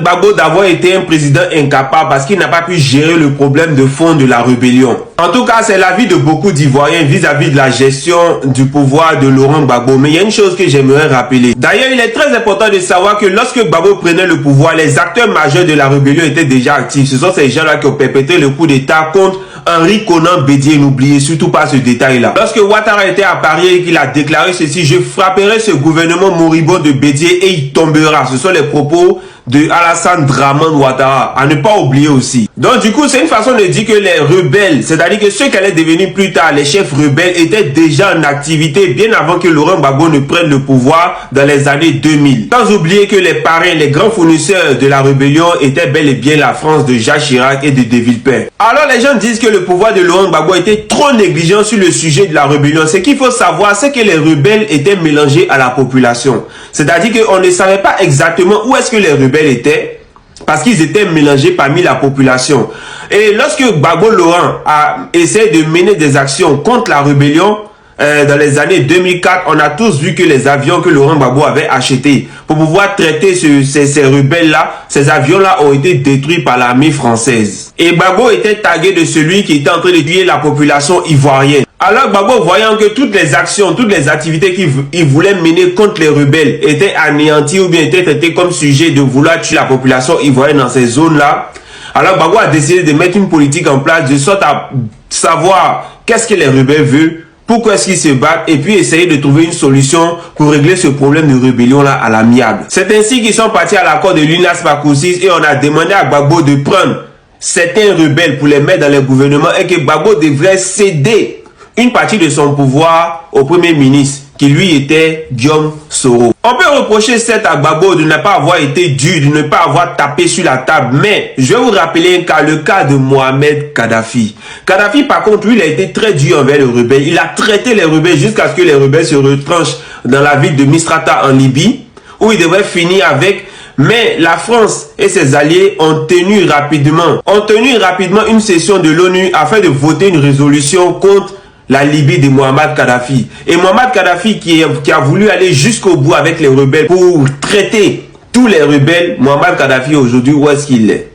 Gbagbo d'avoir été un président incapable parce qu'il n'a pas pu gérer le problème de fond de la rébellion. En tout cas, c'est l'avis de beaucoup d'Ivoiriens vis-à-vis de la gestion du pouvoir de Laurent Gbagbo. Mais il y a une chose que j'aimerais rappeler. D'ailleurs, il est très important de savoir que lorsque Gbagbo prenait le pouvoir, les acteurs majeurs de la rébellion étaient déjà actifs. Ce sont ces gens-là qui ont perpétré le coup d'État contre Henri Konan Bédié. N'oubliez surtout pas ce détail-là. Lorsque Ouattara était à Paris et qu'il a déclaré ceci: je frapperai ce gouvernement moribond de Bédié et il tombera. Ce sont les propos de Alassane Dramane Ouattara, à ne pas oublier aussi. Donc du coup, c'est une façon de dire que les rebelles, c'est-à-dire que ceux qui allaient devenir plus tard les chefs rebelles, étaient déjà en activité bien avant que Laurent Gbagbo ne prenne le pouvoir dans les années 2000. Sans oublier que les parrains, les grands fournisseurs de la rébellion étaient bel et bien la France de Jacques Chirac et de De Villepin. Alors les gens disent que le pouvoir de Laurent Gbagbo était trop négligent sur le sujet de la rébellion. Ce qu'il faut savoir, c'est que les rebelles étaient mélangés à la population. C'est-à-dire qu'on ne savait pas exactement où est-ce que les rebelles étaient, parce qu'ils étaient mélangés parmi la population. Et lorsque Gbagbo Laurent a essayé de mener des actions contre la rébellion, dans les années 2004, on a tous vu que les avions que Laurent Gbagbo avait achetés pour pouvoir traiter ces rebelles-là, ces avions-là ont été détruits par l'armée française. Et Gbagbo était tagué de celui qui était en train de tuer la population ivoirienne. Alors Gbagbo, voyant que toutes les actions, toutes les activités qu'il voulait mener contre les rebelles étaient anéanties ou bien étaient traitées comme sujet de vouloir tuer la population ivoirienne dans ces zones-là, alors Gbagbo a décidé de mettre une politique en place de sorte à savoir qu'est-ce que les rebelles veulent, pourquoi est-ce qu'ils se battent, et puis essayer de trouver une solution pour régler ce problème de rébellion-là à l'amiable. C'est ainsi qu'ils sont partis à l'accord de l'UNAS Makoussis et on a demandé à Gbagbo de prendre certains rebelles pour les mettre dans le gouvernement et que Gbagbo devrait céder une partie de son pouvoir au Premier ministre, qui lui était Guillaume Soro. On peut reprocher certes à Gbagbo de ne pas avoir été dur, de ne pas avoir tapé sur la table, mais je vais vous rappeler un cas, le cas de Mohamed Kadhafi. Kadhafi, par contre, lui, il a été très dur envers les rebelles. Il a traité les rebelles jusqu'à ce que les rebelles se retranchent dans la ville de Misrata en Libye, où il devrait finir avec. Mais la France et ses alliés ont tenu rapidement une session de l'ONU afin de voter une résolution contre la Libye de Mohamed Kadhafi. Et Mohamed Kadhafi qui a voulu aller jusqu'au bout avec les rebelles pour traiter tous les rebelles, Mohamed Kadhafi aujourd'hui, où est-ce qu'il est?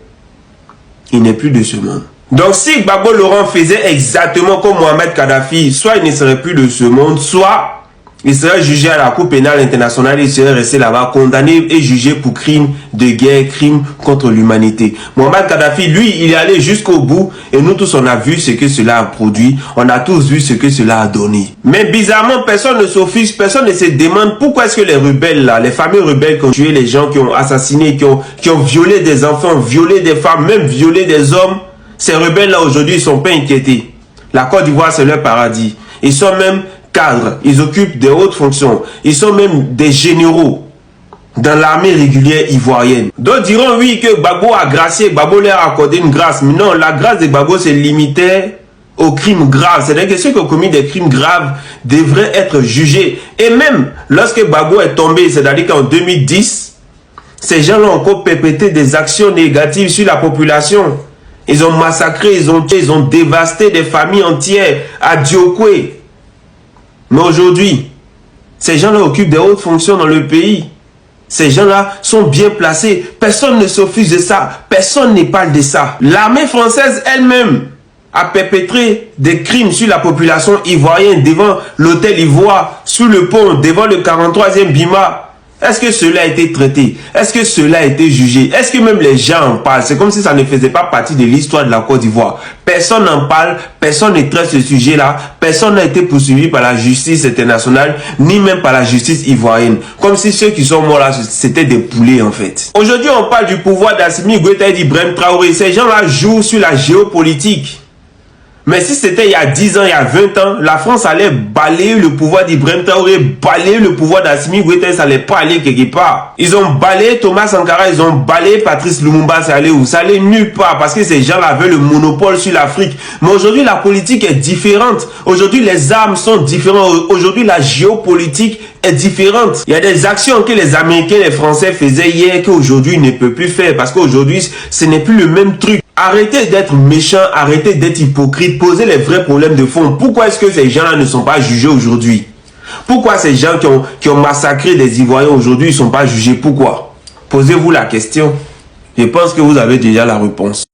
Il n'est plus de ce monde. Donc si Gbagbo Laurent faisait exactement comme Mohamed Kadhafi, soit il ne serait plus de ce monde, soit il serait jugé à la Cour pénale internationale, il serait resté là-bas, condamné et jugé pour crimes de guerre, crimes contre l'humanité. Mohamed Kadhafi, lui, il est allé jusqu'au bout et nous tous, on a vu ce que cela a produit, on a tous vu ce que cela a donné. Mais bizarrement, personne ne s'offusque, personne ne se demande pourquoi est-ce que les rebelles là, les fameux rebelles qui ont tué les gens, qui ont assassiné, qui ont violé des enfants, violé des femmes, même violé des hommes, ces rebelles là aujourd'hui, ils ne sont pas inquiétés. La Côte d'Ivoire, c'est leur paradis. Ils sont même cadres, ils occupent des hautes fonctions, ils sont même des généraux dans l'armée régulière ivoirienne. D'autres diront oui que Gbagbo a gracié, Gbagbo leur a accordé une grâce, mais non, la grâce de Gbagbo se limitait aux crimes graves. C'est-à-dire que ceux qui ont commis des crimes graves devraient être jugés. Et même lorsque Gbagbo est tombé, c'est-à-dire qu'en 2010, ces gens-là ont encore perpétré des actions négatives sur la population. Ils ont massacré, ils ont dévasté des familles entières à Diokwe. Mais aujourd'hui, ces gens-là occupent des hautes fonctions dans le pays. Ces gens-là sont bien placés. Personne ne s'offuse de ça. Personne ne parle de ça. L'armée française elle-même a perpétré des crimes sur la population ivoirienne devant l'hôtel Ivoire, sous le pont, devant le 43e Bima. Est-ce que cela a été traité? Est-ce que cela a été jugé? Est-ce que même les gens en parlent? C'est comme si ça ne faisait pas partie de l'histoire de la Côte d'Ivoire. Personne n'en parle, personne ne traite ce sujet-là, personne n'a été poursuivi par la justice internationale, ni même par la justice ivoirienne. Comme si ceux qui sont morts là, c'était des poulets en fait. Aujourd'hui, on parle du pouvoir d'Assimi Goïta et d'Ibrahim Traoré. Ces gens-là jouent sur la géopolitique. Mais si c'était il y a 10 ans, il y a 20 ans, la France allait balayer le pouvoir d'Ibrahim Traoré, balayer le pouvoir d'Assimi Goïta, ça n'allait pas aller quelque part. Ils ont balayé Thomas Sankara, ils ont balayé Patrice Lumumba, ça allait où? Ça allait nulle part parce que ces gens-là avaient le monopole sur l'Afrique. Mais aujourd'hui, la politique est différente. Aujourd'hui, les armes sont différentes. Aujourd'hui, la géopolitique est différente. Il y a des actions que les Américains et les Français faisaient hier qu'aujourd'hui ils ne peuvent plus faire parce qu'aujourd'hui, ce n'est plus le même truc. Arrêtez d'être méchants, arrêtez d'être hypocrites, posez les vrais problèmes de fond. Pourquoi est-ce que ces gens-là ne sont pas jugés aujourd'hui? Pourquoi ces gens qui ont massacré des Ivoiriens aujourd'hui ne sont pas jugés? Pourquoi? Posez-vous la question. Je pense que vous avez déjà la réponse.